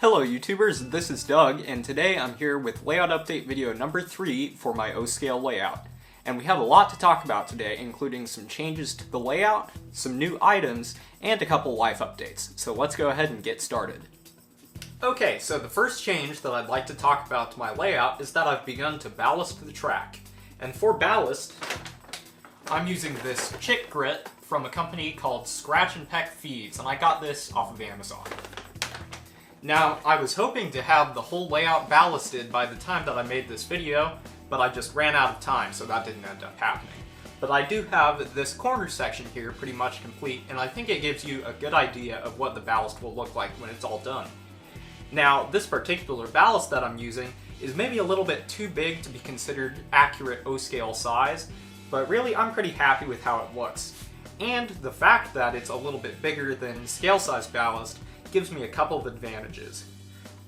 Hello YouTubers, this is Doug, and today I'm here with layout update video number 3 for my O-scale layout. And we have a lot to talk about today, including some changes to the layout, some new items, and a couple life updates. So let's go ahead and get started. Okay, so the first change that I'd like to talk about to my layout is that I've begun to ballast the track. And for ballast, I'm using this chick grit from a company called Scratch and Peck Feeds, and I got this off of Amazon. Now, I was hoping to have the whole layout ballasted by the time that I made this video, but I just ran out of time, so that didn't end up happening. But I do have this corner section here pretty much complete, and I think it gives you a good idea of what the ballast will look like when it's all done. Now, this particular ballast that I'm using is maybe a little bit too big to be considered accurate O-scale size, but really I'm pretty happy with how it looks. And the fact that it's a little bit bigger than scale size ballast gives me a couple of advantages.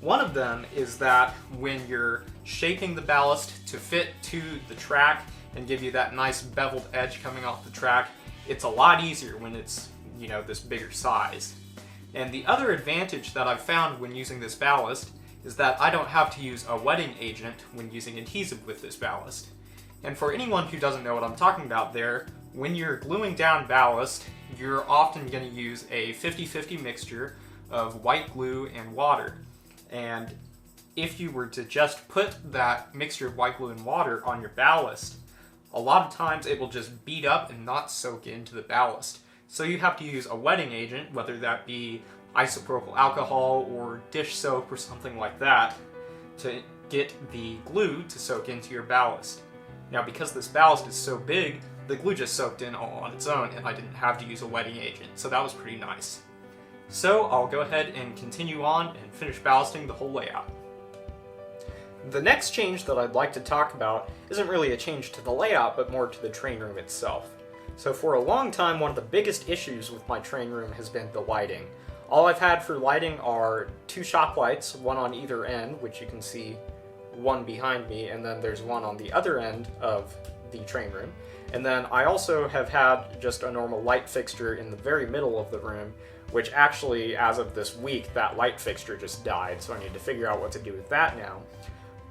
One of them is that when you're shaping the ballast to fit to the track and give you that nice beveled edge coming off the track, it's a lot easier when it's, this bigger size. And the other advantage that I've found when using this ballast is that I don't have to use a wetting agent when using adhesive with this ballast. And for anyone who doesn't know what I'm talking about there, when you're gluing down ballast, you're often going to use a 50-50 mixture of white glue and water. And if you were to just put that mixture of white glue and water on your ballast, a lot of times it will just beat up and not soak into the ballast. So you have to use a wetting agent, whether that be isopropyl alcohol or dish soap or something like that, to get the glue to soak into your ballast. Now, because this ballast is so big, the glue just soaked in all on its own and I didn't have to use a wetting agent, so that was pretty nice. So I'll go ahead and continue on and finish ballasting the whole layout. The next change that I'd like to talk about isn't really a change to the layout, but more to the train room itself. So for a long time, one of the biggest issues with my train room has been the lighting. All I've had for lighting are 2 shop lights, one on either end, which you can see one behind me, and then there's one on the other end of the train room. And then I also have had just a normal light fixture in the very middle of the room, which actually, as of this week, that light fixture just died, so I need to figure out what to do with that now.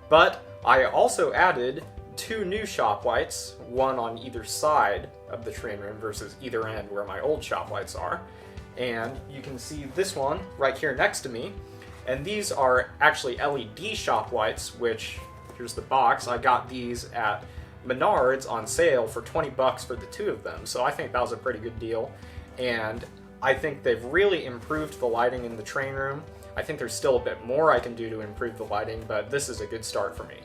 But I also added 2 new shop lights, one on either side of the train room versus either end where my old shop lights are. And you can see this one right here next to me. And these are actually LED shop lights, which, here's the box, I got these at Menards on sale for 20 bucks for the 2 of them, so I think that was a pretty good deal. And I think they've really improved the lighting in the train room. I think there's still a bit more I can do to improve the lighting, but this is a good start for me.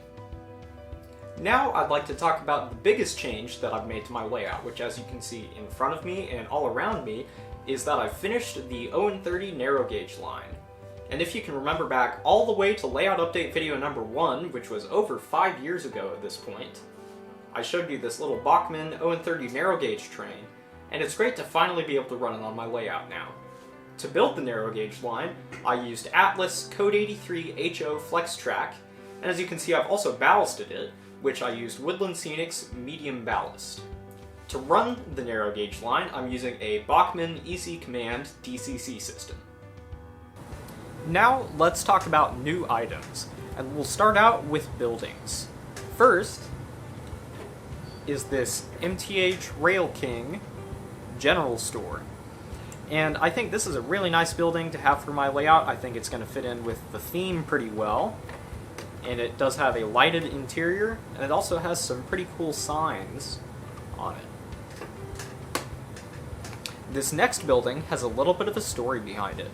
Now I'd like to talk about the biggest change that I've made to my layout, which, as you can see in front of me and all around me, is that I've finished the O&30 narrow gauge line. And if you can remember back all the way to layout update video number 1, which was over 5 years ago at this point, I showed you this little Bachmann O&30 narrow gauge train, and it's great to finally be able to run it on my layout now. To build the narrow gauge line, I used Atlas Code 83 HO Flex Track, and as you can see I've also ballasted it, which I used Woodland Scenic's medium ballast. To run the narrow gauge line, I'm using a Bachmann Easy Command DCC system. Now let's talk about new items, and we'll start out with buildings. First is this MTH Rail King general store. And I think this is a really nice building to have for my layout. I think it's going to fit in with the theme pretty well. And it does have a lighted interior, and it also has some pretty cool signs on it. This next building has a little bit of a story behind it.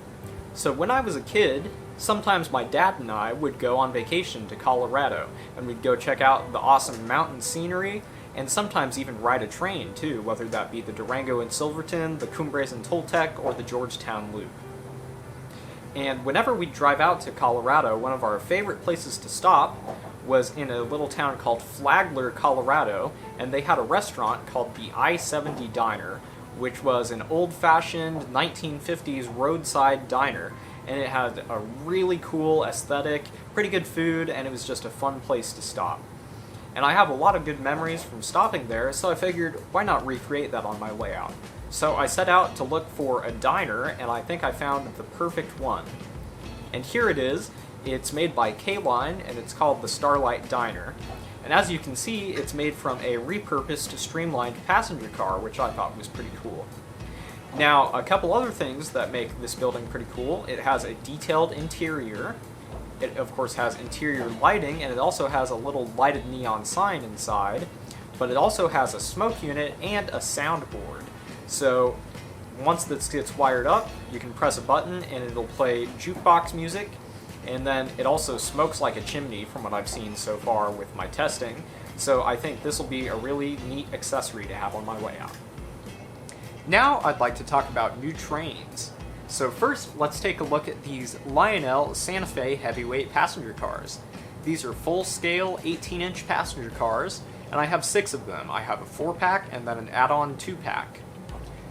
So when I was a kid, sometimes my dad and I would go on vacation to Colorado, and we'd go check out the awesome mountain scenery, and sometimes even ride a train too, whether that be the Durango and Silverton, the Cumbres and Toltec, or the Georgetown Loop. And whenever we'd drive out to Colorado, one of our favorite places to stop was in a little town called Flagler, Colorado, and they had a restaurant called the I-70 Diner, which was an old-fashioned 1950s roadside diner, and it had a really cool aesthetic, pretty good food, and it was just a fun place to stop. And I have a lot of good memories from stopping there, so I figured, why not recreate that on my layout? So I set out to look for a diner, and I think I found the perfect one. And here it is. It's made by KLine, and it's called the Starlight Diner. And as you can see, it's made from a repurposed, streamlined passenger car, which I thought was pretty cool. Now, a couple other things that make this building pretty cool. It has a detailed interior. It, of course, has interior lighting, and it also has a little lighted neon sign inside. But it also has a smoke unit and a soundboard. So, once this gets wired up, you can press a button and it'll play jukebox music. And then it also smokes like a chimney from what I've seen so far with my testing. So I think this will be a really neat accessory to have on my way out. Now I'd like to talk about new trains. So first, let's take a look at these Lionel Santa Fe heavyweight passenger cars. These are full-scale 18-inch passenger cars, and I have 6 of them. I have a 4-pack and then an add-on 2-pack.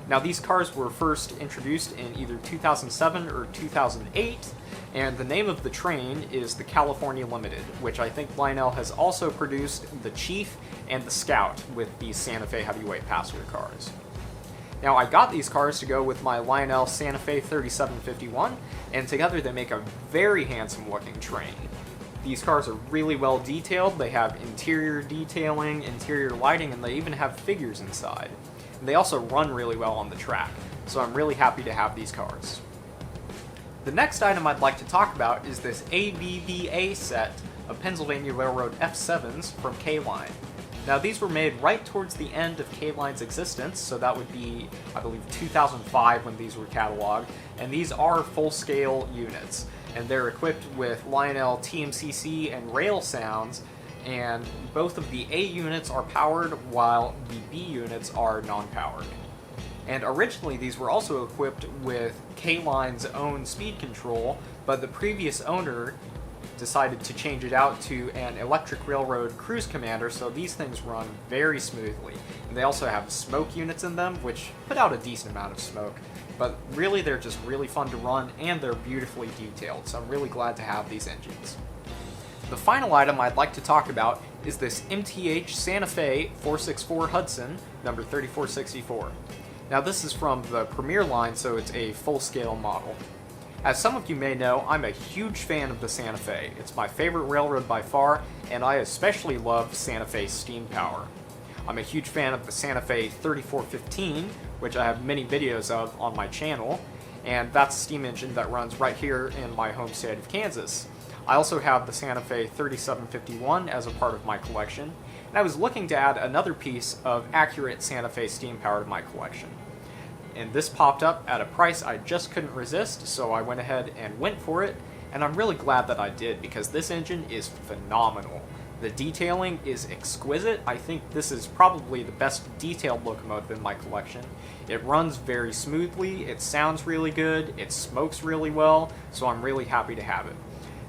Now these cars were first introduced in either 2007 or 2008, and the name of the train is the California Limited, which I think Lionel has also produced the Chief and the Scout with these Santa Fe heavyweight passenger cars. Now I got these cars to go with my Lionel Santa Fe 3751, and together they make a very handsome looking train. These cars are really well detailed, they have interior detailing, interior lighting, and they even have figures inside. And they also run really well on the track, so I'm really happy to have these cars. The next item I'd like to talk about is this ABBA set of Pennsylvania Railroad F7s from KLine. Now these were made right towards the end of KLine's existence, so that would be, I believe, 2005 when these were cataloged, and these are full-scale units, and they're equipped with Lionel TMCC and rail sounds, and both of the A units are powered while the B units are non-powered. And originally these were also equipped with KLine's own speed control, but the previous owner decided to change it out to an electric railroad cruise commander, so these things run very smoothly. And they also have smoke units in them, which put out a decent amount of smoke, but really they're just really fun to run and they're beautifully detailed, so I'm really glad to have these engines. The final item I'd like to talk about is this MTH Santa Fe 464 Hudson, number 3464. Now this is from the Premier line, so it's a full-scale model. As some of you may know, I'm a huge fan of the Santa Fe. It's my favorite railroad by far, and I especially love Santa Fe steam power. I'm a huge fan of the Santa Fe 3415, which I have many videos of on my channel, and that's a steam engine that runs right here in my home state of Kansas. I also have the Santa Fe 3751 as a part of my collection, and I was looking to add another piece of accurate Santa Fe steam power to my collection. And this popped up at a price I just couldn't resist, so I went ahead and went for it, and I'm really glad that I did because this engine is phenomenal. The detailing is exquisite. I think this is probably the best detailed locomotive in my collection. It runs very smoothly, it sounds really good, it smokes really well, so I'm really happy to have it.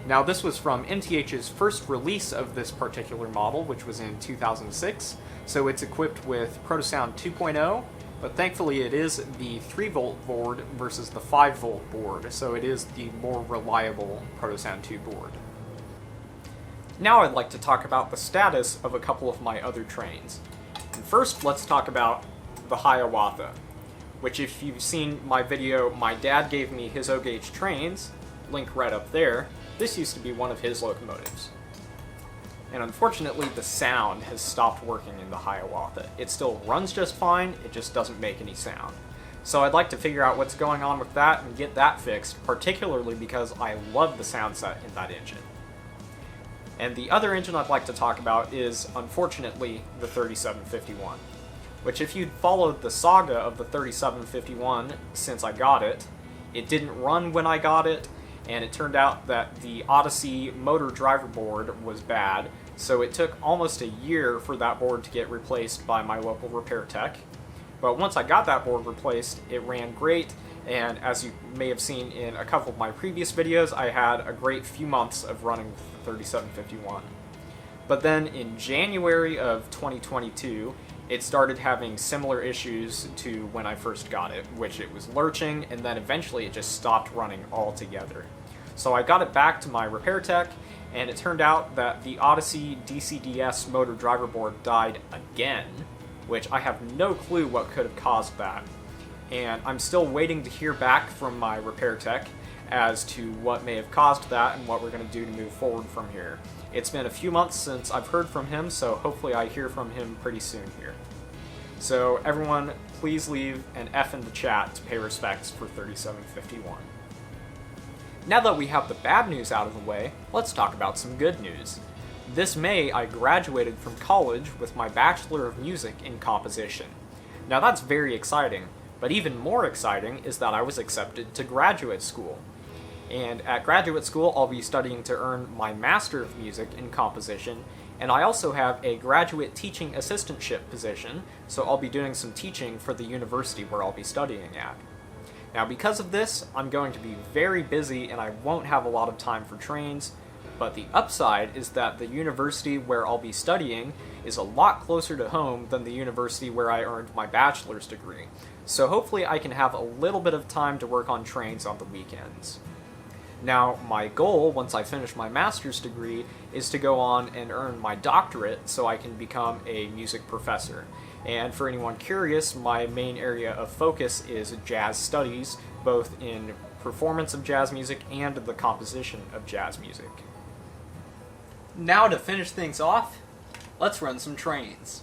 Now this was from MTH's first release of this particular model, which was in 2006, so it's equipped with Protosound 2.0, but thankfully it is the 3-volt board versus the 5-volt board, so it is the more reliable Protosound 2 board. Now I'd like to talk about the status of a couple of my other trains. And first, let's talk about the Hiawatha, which if you've seen my video, my dad gave me his O-gauge trains, link right up there. This used to be one of his locomotives. And unfortunately, the sound has stopped working in the Hiawatha. It still runs just fine, it just doesn't make any sound. So I'd like to figure out what's going on with that and get that fixed, particularly because I love the sound set in that engine. And the other engine I'd like to talk about is, unfortunately, the 3751. Which if you'd followed the saga of the 3751 since I got it, it didn't run when I got it, and it turned out that the Odyssey motor driver board was bad, so it took almost a year for that board to get replaced by my local repair tech. But once I got that board replaced, it ran great, and as you may have seen in a couple of my previous videos, I had a great few months of running the 3751. But then in January of 2022, it started having similar issues to when I first got it, which it was lurching, and then eventually it just stopped running altogether. So I got it back to my repair tech, and it turned out that the Odyssey DCDS motor driver board died again, which I have no clue what could have caused that. And I'm still waiting to hear back from my repair tech as to what may have caused that and what we're going to do to move forward from here. It's been a few months since I've heard from him, so hopefully I hear from him pretty soon here. So everyone, please leave an F in the chat to pay respects for 3751. Now that we have the bad news out of the way, let's talk about some good news. This May, I graduated from college with my Bachelor of Music in Composition. Now that's very exciting, but even more exciting is that I was accepted to graduate school. And at graduate school, I'll be studying to earn my Master of Music in Composition, and I also have a graduate teaching assistantship position, so I'll be doing some teaching for the university where I'll be studying at. Now because of this, I'm going to be very busy and I won't have a lot of time for trains, but the upside is that the university where I'll be studying is a lot closer to home than the university where I earned my bachelor's degree, so hopefully I can have a little bit of time to work on trains on the weekends. Now, my goal, once I finish my master's degree, is to go on and earn my doctorate so I can become a music professor. And for anyone curious, my main area of focus is jazz studies, both in performance of jazz music and the composition of jazz music. Now to finish things off, let's run some trains.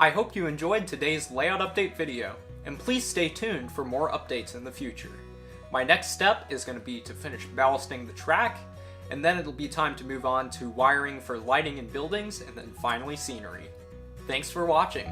I hope you enjoyed today's layout update video, and please stay tuned for more updates in the future. My next step is going to be to finish ballasting the track, and then it'll be time to move on to wiring for lighting in buildings, and then finally scenery. Thanks for watching!